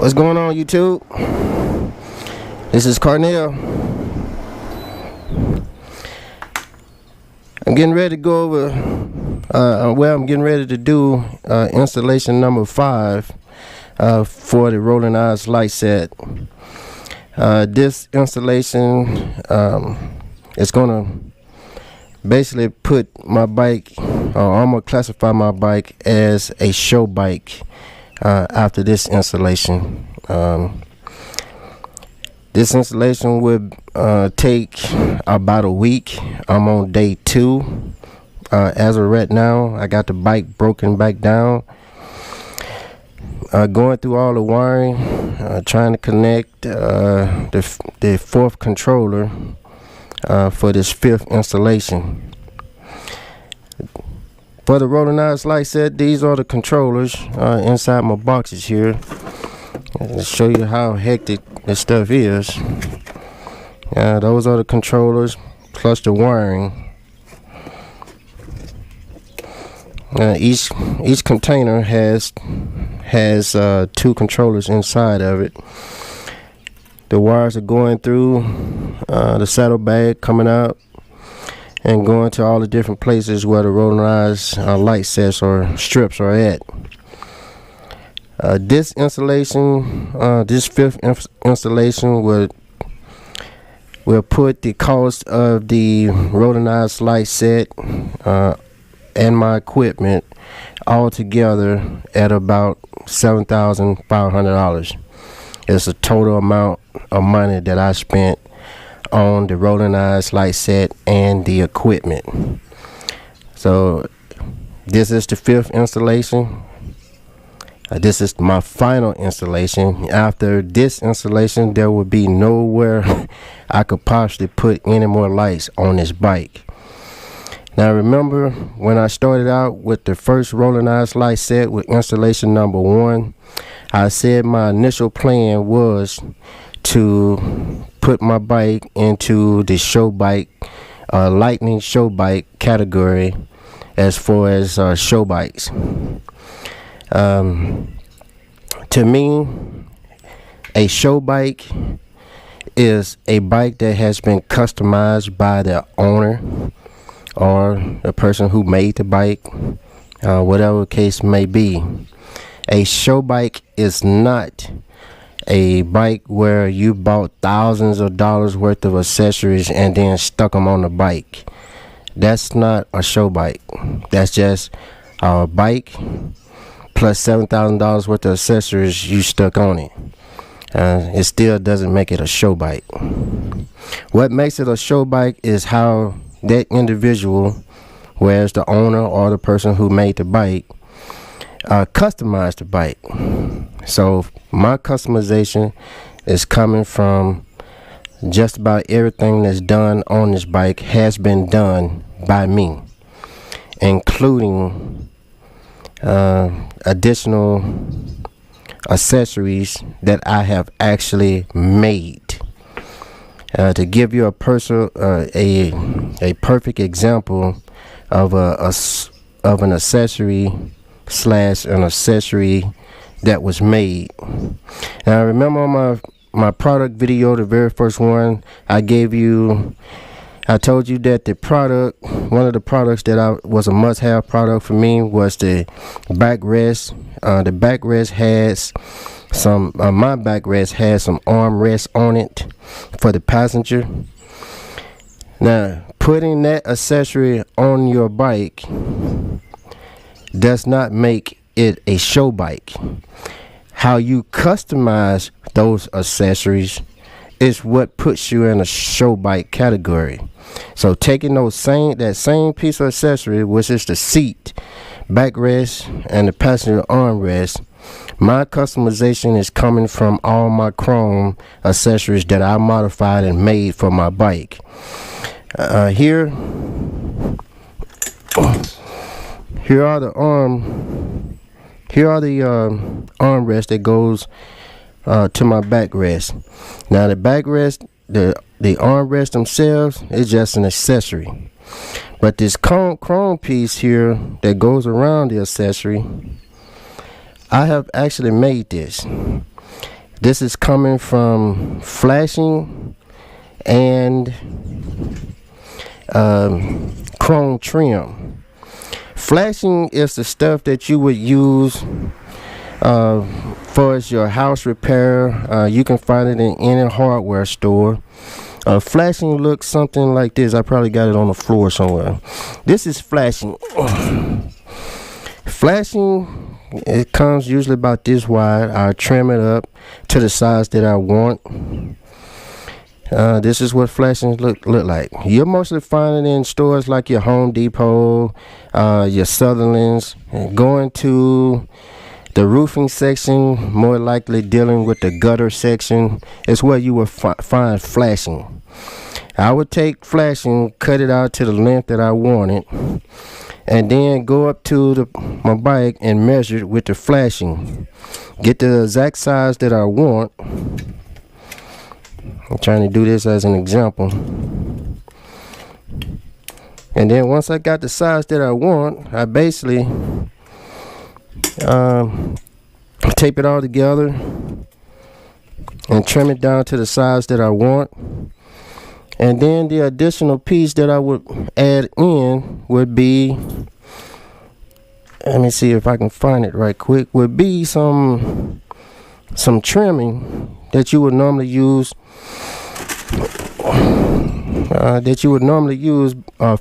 What's going on, YouTube? This is Carnell. I'm getting ready to go over I'm getting ready to do installation number 5 for the Rollin Eyes light set. This installation is gonna basically put my bike, I'm gonna classify my bike as a show bike after this installation. This installation would take about a week. I'm on day 2. As of right now, I got the bike broken back down. Going through all the wiring, trying to connect the 4th controller for this 5th installation. For the Rollin Eyes light set, these are the controllers inside my boxes here. To show you how hectic this stuff is. Those are the controllers plus the wiring. Each container has 2 controllers inside of it. The wires are going through the saddlebag, coming out and going to all the different places where the Rollin Eyes light sets or strips are at. This installation, this 5th installation will put the cost of the Rollin Eyes light set and my equipment all together at about $7,500. It's a total amount of money that I spent on the Rollin Eyes light set and the equipment. So this is the 5th installation. This is my final installation. After this installation, there will be nowhere I could possibly put any more lights on this bike. Now remember, when I started out with the first Rollin Eyes light set with installation number 1, I said my initial plan was to put my bike into the show bike, lightning show bike category as far as show bikes. To me, a show bike is a bike that has been customized by the owner or the person who made the bike, whatever the case may be. A show bike is not a bike where you bought thousands of dollars worth of accessories and then stuck them on the bike. That's not a show bike. That's just a bike plus $7,000 worth of accessories you stuck on it. It still doesn't make it a show bike. What makes it a show bike is how that individual, whereas the owner or the person who made the bike, customized the bike. So my customization is coming from just about everything that's done on this bike has been done by me, including additional accessories that I have actually made. To give you a perfect example of an accessory / an accessory that was made. Now I remember on my product video, the very first one, I told you that one of the products that was a must-have product for me was the backrest. The backrest has my backrest has some armrest on it for the passenger. Now, putting that accessory on your bike does not make it a show bike. How you customize those accessories is what puts you in a show bike category. So taking that same piece of accessory, which is the seat, backrest, and the passenger armrest, my customization is coming from all my chrome accessories that I modified and made for my bike. Here are the armrest that goes to my backrest. Now the backrest, the armrest themselves is just an accessory, but this chrome piece here that goes around the accessory, I have actually made this. This is coming from flashing and chrome trim. Flashing is the stuff that you would use for your house repair. You can find it in any hardware store. Flashing looks something like this. I probably got it on the floor somewhere. This is flashing. Flashing, it comes usually about this wide. I trim it up to the size that I want. This is what flashing look like. You'll mostly find it in stores like your Home Depot, your Sutherlands. Going to the roofing section, more likely dealing with the gutter section, is where you will find flashing. I would take flashing, cut it out to the length that I wanted, and then go up to my bike and measure it with the flashing. Get the exact size that I want. I'm trying to do this as an example. And then once I got the size that I want, I basically tape it all together and trim it down to the size that I want. And then the additional piece that I would add in would be, let me see if I can find it right quick, would be some trimming that you would normally use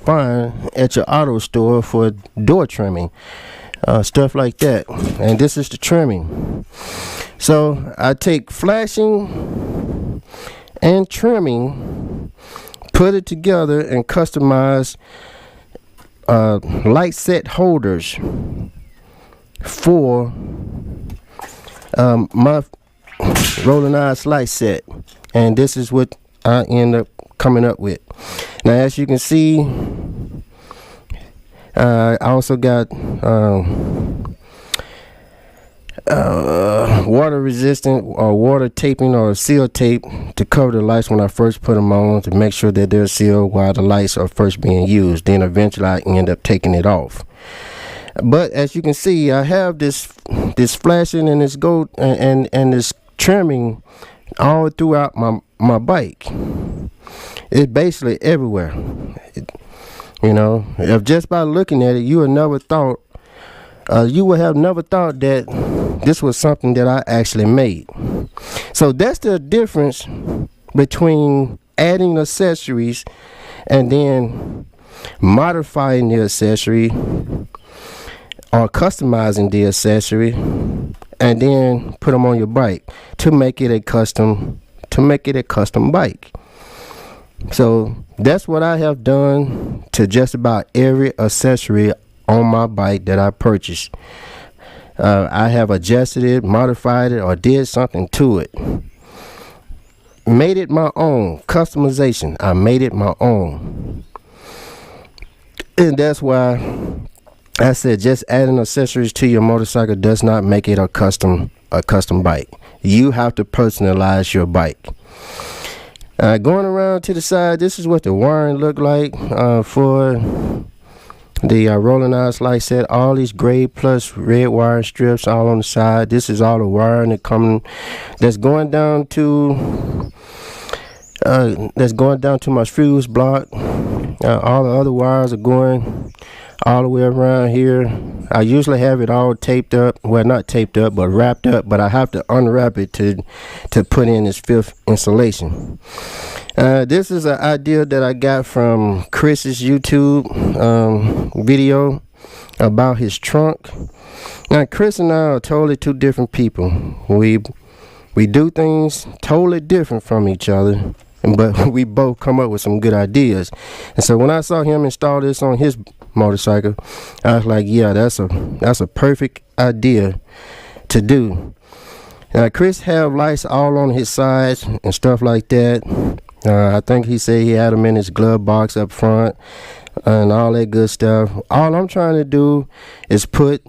find at your auto store for door trimming, stuff like that. And this is the trimming. So I take flashing and trimming, put it together, and customize light set holders for my Rollin Eyes light set. And this is what I end up coming up with. Now, as you can see, I also got water resistant or water taping or seal tape to cover the lights when I first put them on, to make sure that they're sealed while the lights are first being used. Then eventually I end up taking it off. But as you can see, I have this flashing and this gold and this trimming all throughout my bike. It's basically everywhere. If just by looking at it, you would have never thought that this was something that I actually made. So that's the difference between adding accessories and then modifying the accessory, or customizing the accessory and then put them on your bike to make it a custom bike. So that's what I have done to just about every accessory on my bike that I purchased. I have adjusted it, modified it, or did something to it. Made it my own. Customization. I made it my own. And that's why I said just adding accessories to your motorcycle does not make it a custom bike. You have to personalize your bike. Going around to the side, this is what the wiring look like for the Rollin Eyes light set. All these gray plus red wiring strips all on the side. This is all the wiring that's going down to my fuse block. All the other wires are going all the way around here. I usually have it all taped up, well, not taped up but wrapped up, but I have to unwrap it to put in this fifth installation. This is an idea that I got from Chris's YouTube video about his trunk. Now Chris and I are totally two different people. We do things totally different from each other, but we both come up with some good ideas. And so when I saw him install this on his motorcycle, I was like, yeah, that's a perfect idea to do. Chris have lights all on his sides and stuff like that. I think he said he had them in his glove box up front and all that good stuff. All I'm trying to do is put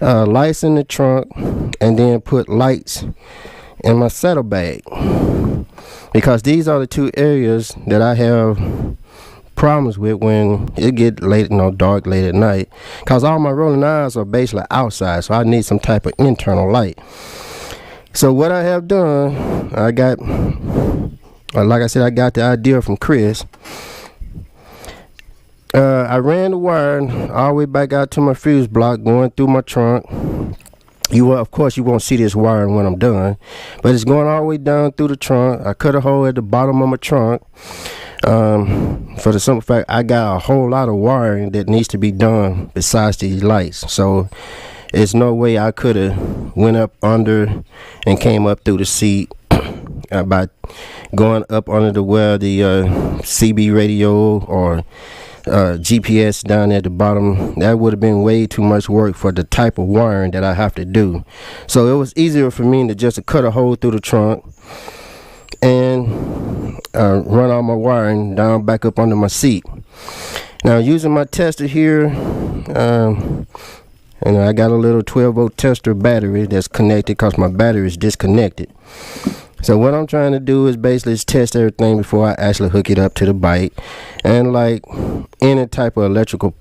lights in the trunk and then put lights in my saddlebag, because these are the two areas that I have problems with when it get late, dark late at night, because all my Rollin Eyes are basically outside, so I need some type of internal light. So what I have done, I got, like I said, I got the idea from Chris. I ran the wire all the way back out to my fuse block going through my trunk. Of course, you won't see this wiring when I'm done, but it's going all the way down through the trunk. I cut a hole at the bottom of my trunk. For the simple fact, I got a whole lot of wiring that needs to be done besides these lights. So there's no way I could have went up under and came up through the seat by going up under the where the CB radio or GPS down at the bottom. That would have been way too much work for the type of wiring that I have to do. So it was easier for me to just cut a hole through the trunk and run all my wiring down back up under my seat. Now using my tester here, and I got a little 12-volt tester battery that's connected because my battery is disconnected. So what I'm trying to do is basically test everything before I actually hook it up to the bike. And like any type of electrical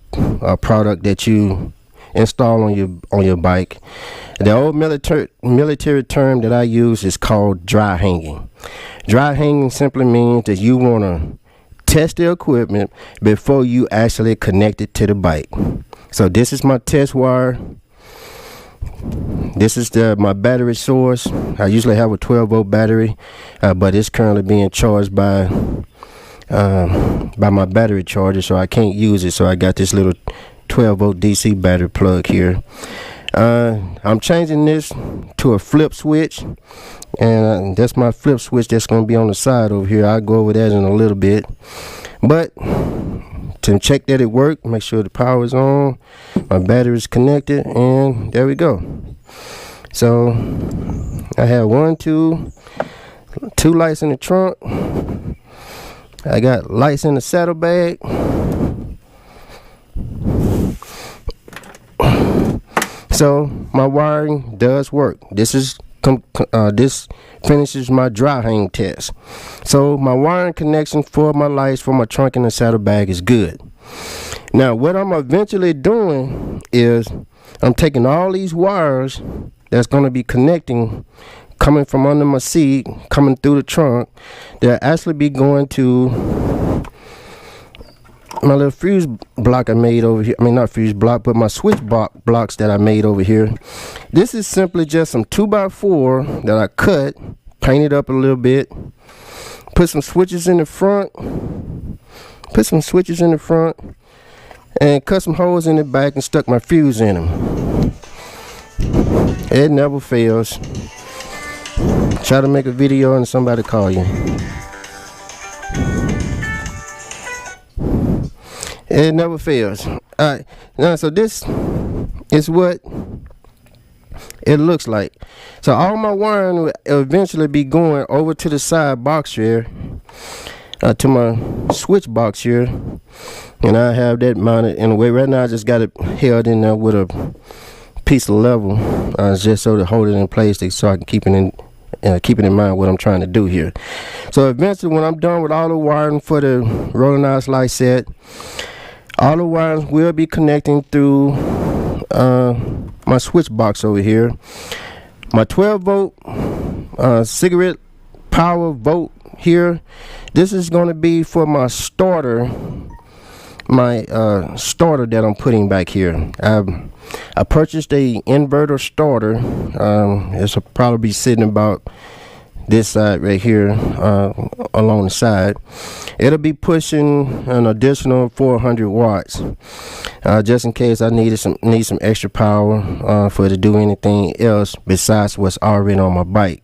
product that you install on your bike, the old military term that I use is called dry hanging. Dry hanging simply means that you want to test the equipment before you actually connect it to the bike. So this is my test wire. This is my battery source. I usually have a 12-volt battery, but it's currently being charged by my battery charger, so I can't use it. So I got this little 12-volt DC battery plug here. I'm changing this to a flip switch, and that's my flip switch that's going to be on the side over here. I'll go over that in a little bit, but to check that it worked, make sure the power is on, my battery is connected, and there we go. So I have two lights in the trunk. I got lights in the saddlebag. So my wiring does work. This finishes my dry hang test. So my wiring connection for my lights for my trunk and the saddlebag is good. Now what I'm eventually doing is I'm taking all these wires that's going to be connecting, coming from under my seat, coming through the trunk. They'll actually be going to my little fuse block I made over here. I mean, not fuse block, but my switch blocks that I made over here. This is simply just some 2x4 that I cut, painted up a little bit, put some switches in the front, and cut some holes in the back and stuck my fuse in them. It never fails. Try to make a video and somebody call you. It never fails. Alright, now so this is what it looks like. So all my wiring will eventually be going over to the side box here, to my switch box here, and I have that mounted in a way. Right now I just got it held in there with a piece of level, just so to hold it in place, so I can keep it in mind what I'm trying to do here. So eventually when I'm done with all the wiring for the Rollin Eyes light set, all the wires will be connecting through my switch box over here. My 12-volt cigarette power volt here, this is going to be for my starter, starter that I'm putting back here. I purchased a inverter starter. This will probably be sitting about this side right here, along the side. It'll be pushing an additional 400 watts, just in case I need some extra power for it to do anything else besides what's already on my bike.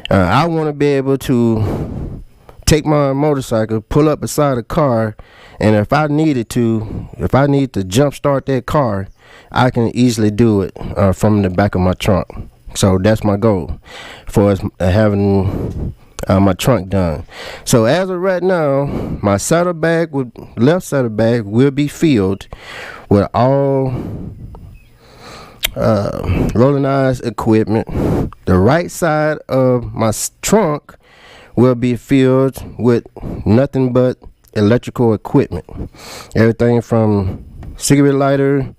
I want to be able to take my motorcycle, pull up beside a car, and if I need to jump start that car, I can easily do it from the back of my trunk. So that's my goal for having my trunk done. So as of right now, my left saddlebag will be filled with all Rollin Eyes equipment. The right side of my trunk will be filled with nothing but electrical equipment. Everything from cigarette lighter,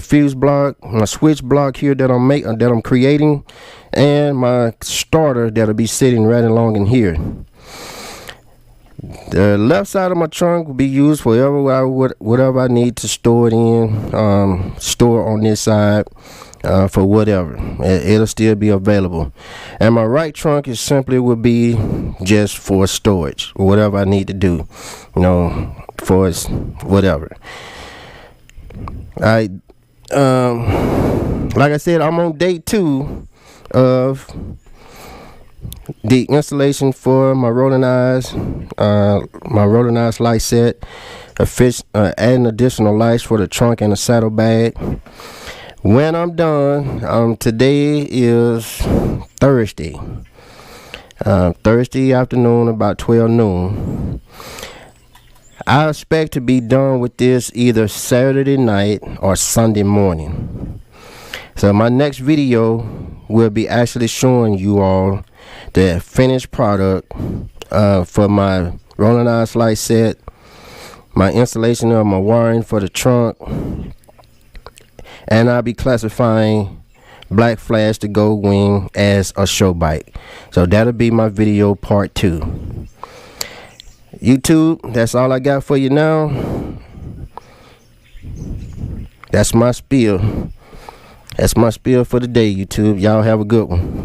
fuse block, my switch block here that I'm creating, and my starter that'll be sitting right along in here. The left side of my trunk will be used for whatever I need to store it in. Store on this side for whatever. It'll still be available. And my right trunk is simply would be just for storage, whatever I need to do, you know, for whatever. Like I said, I'm on day 2 of the installation for my Rollin Eyes, light set. Adding additional lights for the trunk and the saddle bag. When I'm done, today is Thursday. Thursday afternoon, about 12 noon. I expect to be done with this either Saturday night or Sunday morning. So my next video will be actually showing you all the finished product for my Rollin Eyes light set, my installation of my wiring for the trunk, and I'll be classifying Black Flash the Goldwing as a show bike. So that'll be my video part 2. YouTube, that's all I got for you now. That's my spiel. That's my spiel for the day, YouTube. Y'all have a good one.